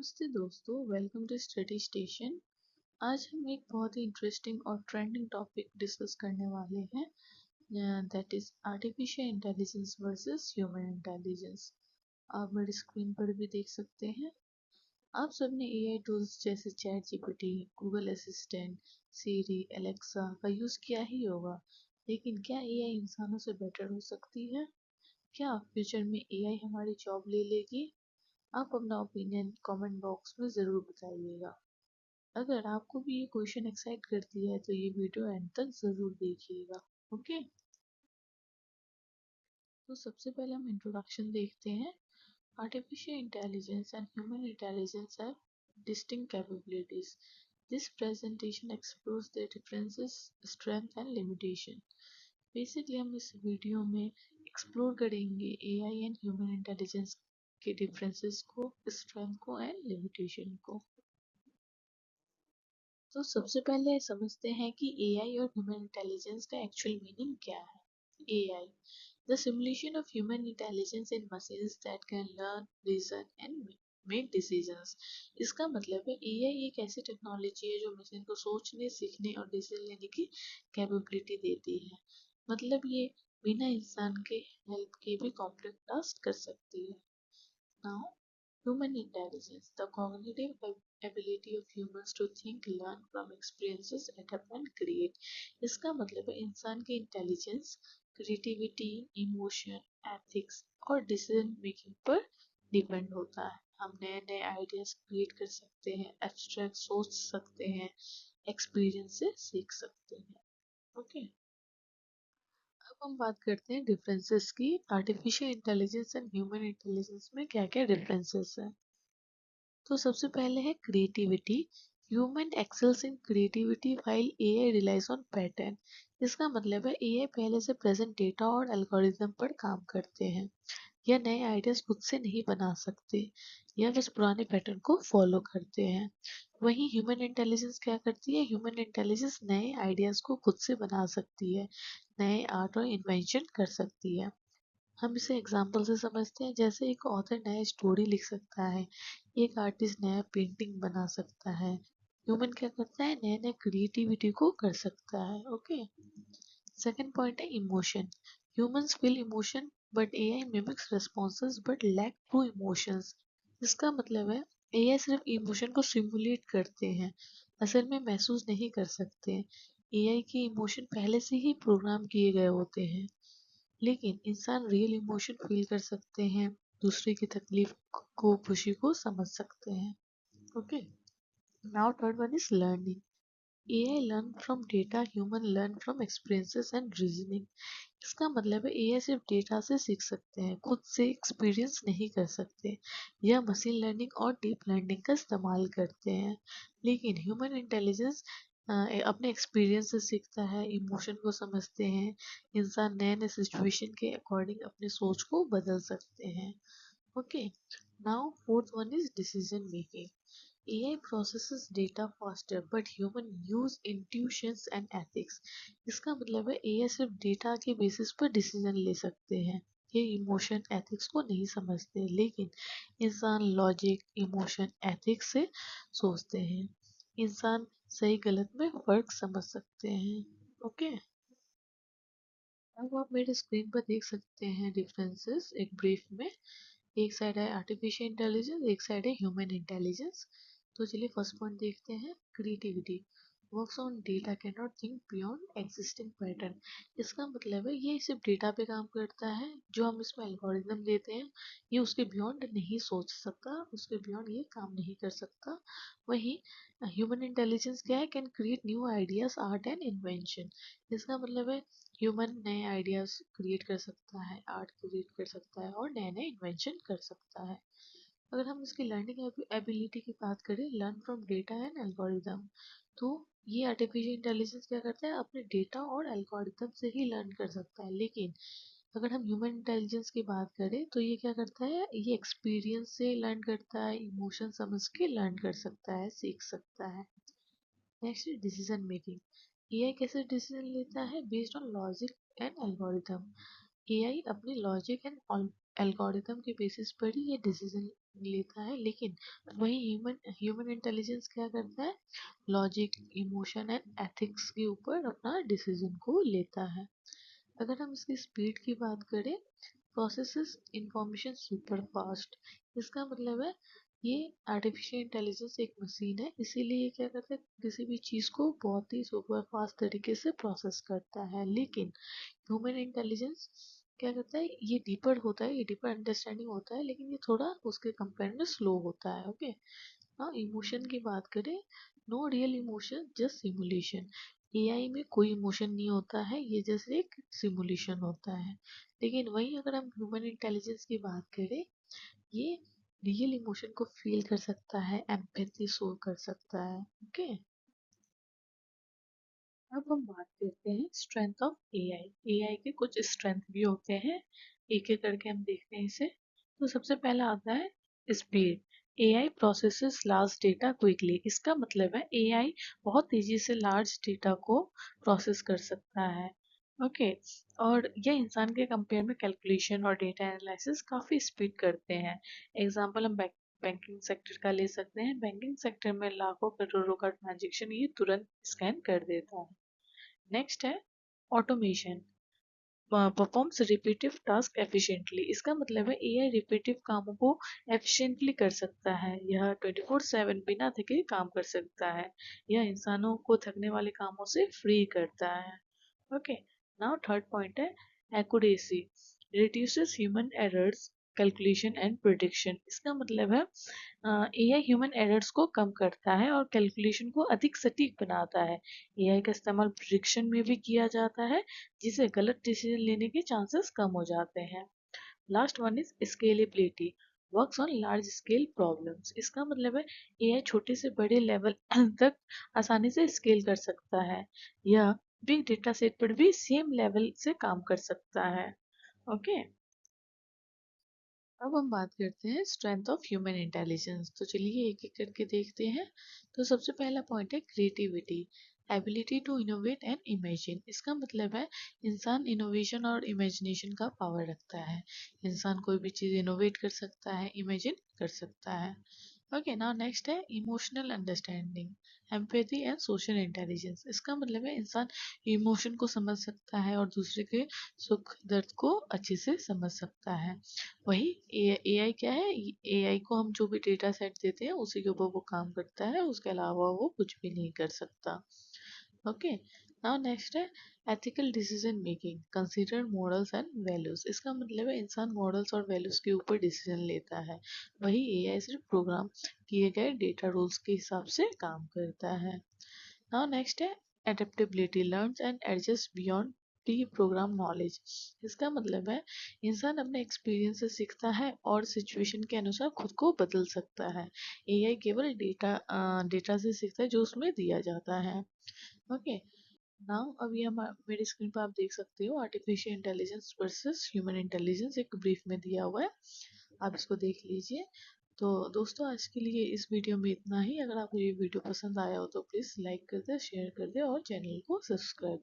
नमस्ते दोस्तों, welcome to study station. आज हम एक बहुत ही इंटरेस्टिंग और ट्रेंडिंग टॉपिक डिस्कस करने वाले हैं, that is artificial intelligence versus human intelligence. आप मेरी स्क्रीन पर भी देख सकते हैं। आप सबने एआई टूल्स जैसे चैट जीपीटी, गूगल असिस्टेंट, सीरी, एलेक्सा का यूज़ किया ही होगा, लेकिन क्या एआई इंसानों से बेटर हो सकती है? क्या फ्यूचर में एआई हमारी जॉब ले लेगी? आप अपना ओपिनियन कमेंट बॉक्स में ज़रूर बताइएगा। अगर आपको भी ये क्वेश्चन एक्साइट करती है तो ये वीडियो एंड तक ज़रूर देखिएगा। ओके, तो सबसे पहले हम इंट्रोडक्शन देखते हैं। Artificial intelligence and human intelligence have distinct capabilities. This presentation explores their differences, strength and limitation. Basically हम इस वीडियो में एक्सप्लोर करेंगे एआई एंड ह्यूमन इंटेलिजेंस के डिफरेंसेस को, स्ट्रेंथ को एंड लिमिटेशन को। तो सबसे पहले समझते हैं कि एआई और ह्यूमन इंटेलिजेंस का एक्चुअल मीनिंग क्या है। AI, the simulation of human intelligence in machines that can learn, reason and make decisions. इसका मतलब है एआई एक ऐसी टेक्नोलॉजी है जो मशीन को सोचने, सीखने और डिसीजन लेने की कैपेबिलिटी देती है। मतलब ये बिना इंसान के हेल्प के भी कॉम्प्लेक्स टास्क कर सकती है। Now, human intelligence, the cognitive ability of humans to think, learn from experiences, adapt and create. इसका मतलब है इंसान की इंटेलिजेंस क्रिएटिविटी, इमोशन, एथिक्स और डिसीजन मेकिंग पर डिपेंड होता है। हम नए नए आइडियाज क्रिएट कर सकते हैं, एब्स्ट्रैक्ट सोच सकते हैं, एक्सपीरियंस से सीख सकते हैं। ओके, अब हम बात करते हैं डिफरेंसेस की। Artificial intelligence and human intelligence में क्या क्या डिफरेंसेस हैं। तो सबसे पहले है creativity. Human excels in creativity while AI relies on pattern. इसका मतलब है एआई पहले से प्रेजेंट डेटा और एल्गोरिदम पर काम करते हैं। यह नए आइडियाज खुद से नहीं बना सकते, यह बस पुराने पैटर्न को फॉलो करते हैं। वहीं ह्यूमन इंटेलिजेंस क्या करती है? ह्यूमन इंटेलिजेंस नए आइडियाज को खुद से बना सकती है, नए आर्ट और इन्वेंशन कर सकती है। हम इसे एग्जाम्पल से समझते हैं, जैसे एक ऑथर नया स्टोरी लिख सकता है, एक आर्टिस्ट नया पेंटिंग बना सकता है। ह्यूमन क्या करता है? नए नए क्रिएटिविटी को कर सकता है। ओके, सेकंड पॉइंट है emotion. Humans feel emotion but AI mimics responses but lack true emotions. इसका मतलब है एआई सिर्फ इमोशन को सिमुलेट करते हैं, असल में महसूस नहीं कर सकते। एआई के इमोशन पहले से ही प्रोग्राम किए गए होते हैं, लेकिन इंसान रियल इमोशन फील कर सकते हैं, दूसरे की तकलीफ को, खुशी को समझ सकते हैं। Okay, now third one is learning. AI learn from data, human learn from experiences and reasoning. इसका मतलब है एआई सिर्फ डेटा से सीख सकते हैं, खुद से एक्सपीरियंस नहीं कर सकते। यह मशीन लर्निंग और डीप लर्निंग का इस्तेमाल करते हैं। लेकिन ह्यूमन इंटेलिजेंस अपने एक्सपीरियंस से सीखता है, इमोशन को समझते हैं। इंसान नए नए सिचुएशन के अकॉर्डिंग अपनी सोच को बदल सकते हैं। Okay, now fourth one is decision making. AI processes data faster, but human use intuitions and ethics. इसका मतलब है AI सिर्फ डेटा के बेसिस पर डिसीजन ले सकते हैं, ये इमोशन एथिक्स को नहीं समझते। लेकिन इंसान लॉजिक, इमोशन, एथिक्स से सोचते हैं। इंसान सही गलत में फर्क समझ सकते हैं। ओके, अब आप मेरे स्क्रीन पर देख सकते हैं डिफरेंसेस एक ब्रीफ में। एक साइड है आर्टिफिशियल इंटेलिजेंस, एक साइड है ह्यूमन इंटेलिजेंस। तो चलिए फर्स्ट पॉइंट देखते हैं, creativity. Works on data can not think beyond existing pattern. इसका मतलब है ये सिर्फ डेटा पे काम करता है, जो हम इसमें एल्गोरिदम देते हैं ये उसके बियॉन्ड नहीं सोच सकता, उसके बियॉन्ड ये काम नहीं कर सकता। वहीं ह्यूमन इंटेलिजेंस क्या है? Can create new ideas, art and invention. इसका मतलब है ह्यूमन नए आइडियाज क्रिएट कर सकता है, आर्ट क्रिएट कर सकता है और नए नए इन्वेंशन कर सकता है। अगर हम इसकी लर्निंग एबिलिटी की बात करें, learn from data and algorithm, तो ये आर्टिफिशियल इंटेलिजेंस क्या करता है? अपने डेटा और एल्गोरिदम से ही लर्न कर सकता है। लेकिन अगर हम ह्यूमन इंटेलिजेंस की बात करें तो ये क्या करता है? ये एक्सपीरियंस से लर्न करता है, इमोशन समझ के लर्न कर सकता है, सीख सकता है। नेक्स्ट है डिसीजन मेकिंग। एआई कैसे डिसीजन लेता है? Based on logic and algorithm. AI अपने लॉजिक एंड एल्गोरिथम के बेसिस पर ही ये डिसीजन लेता है, लेकिन वही ह्यूमन इंटेलिजेंस क्या करता है, लॉजिक, इमोशन एंड एथिक्स के ऊपर अपना डिसीजन को लेता है। अगर हम इसकी स्पीड की बात करें, प्रोसेसेस इंफॉर्मेशन सुपर फास्ट, इसका मतलब है ये आर्टिफिशियल इंटेलिजेंस एक मशीन है, इसीलिए ये क्या करता है, किसी भी चीज़ को बहुत ही सुपर फास्ट तरीके से प्रोसेस करता है। लेकिन ह्यूमन इंटेलिजेंस क्या करता है, ये डीपर होता है, ये डीपर अंडरस्टैंडिंग होता है, लेकिन ये थोड़ा उसके कंपेयर में स्लो होता है। ओके, हाँ, इमोशन की बात करें, no real emotion just simulation, AI में कोई इमोशन नहीं होता है, ये जस्ट एक सिमुलेशन होता है। लेकिन वहीं अगर हम ह्यूमन इंटेलिजेंस की बात करें, ये रियल इमोशन को फील कर सकता है, एम्पैथी शो कर सकता है। ओके, अब हम बात करते हैं स्ट्रेंथ ऑफ एआई। एआई के कुछ स्ट्रेंथ भी होते हैं, एक एक करके हम देखते हैं इसे। तो सबसे पहला आता है speed. AI processes large data quickly, इसका मतलब है एआई बहुत तेजी से लार्ज डेटा को प्रोसेस कर सकता है। ओके, और यह इंसान के कंपेयर में कैलकुलेशन और डेटा एनालिसिस काफ़ी स्पीड करते हैं। एग्जांपल हम बैंकिंग सेक्टर का ले सकते हैं, बैंकिंग सेक्टर में लाखों करोड़ों का ट्रांजेक्शन ये तुरंत स्कैन कर देता है। नेक्स्ट है automation, performs repetitive task efficiently, इसका मतलब है एआई रिपीटिव कामों को एफिशिएंटली कर सकता है, यह 24/7 बिना थके काम कर सकता है, यह इंसानों को थकने वाले कामों से फ्री करता है। ओके, नाउ थर्ड पॉइंट है accuracy, reduces human errors, calculation and prediction, इसका मतलब है एआई ह्यूमन एरर्स को कम करता है और कैलकुलेशन को अधिक सटीक बनाता है। एआई का इस्तेमाल प्रिडिक्शन में भी किया जाता है, जिससे गलत डिसीजन लेने के चांसेस कम हो जाते हैं। Last one is scalability, works on large scale problems, इसका मतलब है एआई छोटे से बड़े लेवल तक आसानी से स्केल कर सकता है, यह बिग डेटा सेट पर भी सेम लेवल से काम कर सकता है। ओके, अब हम बात करते हैं स्ट्रेंथ ऑफ ह्यूमन इंटेलिजेंस। तो चलिए एक एक करके देखते हैं। तो सबसे पहला पॉइंट है creativity, ability to innovate and imagine, इसका मतलब है इंसान इनोवेशन और इमेजिनेशन का पावर रखता है, इंसान कोई भी चीज़ इनोवेट कर सकता है, इमेजिन कर सकता है। ओके, नाउ नेक्स्ट है emotional understanding, empathy and social intelligence, इसका मतलब है इंसान इमोशन को समझ सकता है और दूसरे के सुख दर्द को अच्छे से समझ सकता है। वही एआई क्या है, एआई को हम जो भी डेटा सेट देते हैं उसी के ऊपर वो काम करता है, उसके अलावा वो कुछ भी नहीं कर सकता। ओके, नाउ नेक्स्ट है ethical decision making, consider morals and values, इसका मतलब है इंसान मॉरल्स और वैल्यूज के ऊपर डिसीजन लेता है, वही एआई सिर्फ प्रोग्राम किए गए डेटा रूल्स के हिसाब से काम करता है। नाउ नेक्स्ट है adaptability, learns and adjust beyond pre program knowledge, इसका मतलब है इंसान अपने एक्सपीरियंस से सीखता है और सिचुएशन के अनुसार खुद को बदल सकता है, एआई केवल डेटा से सीखता है जो उसमें दिया जाता है। ओके, नाउ अभी हम मेरी स्क्रीन पर आप देख सकते हो artificial intelligence versus human intelligence, एक ब्रीफ में दिया हुआ है, आप इसको देख लीजिए। तो दोस्तों आज के लिए इस वीडियो में इतना ही। अगर आपको ये वीडियो पसंद आया हो तो प्लीज़ लाइक कर दे, शेयर कर दे और चैनल को सब्सक्राइब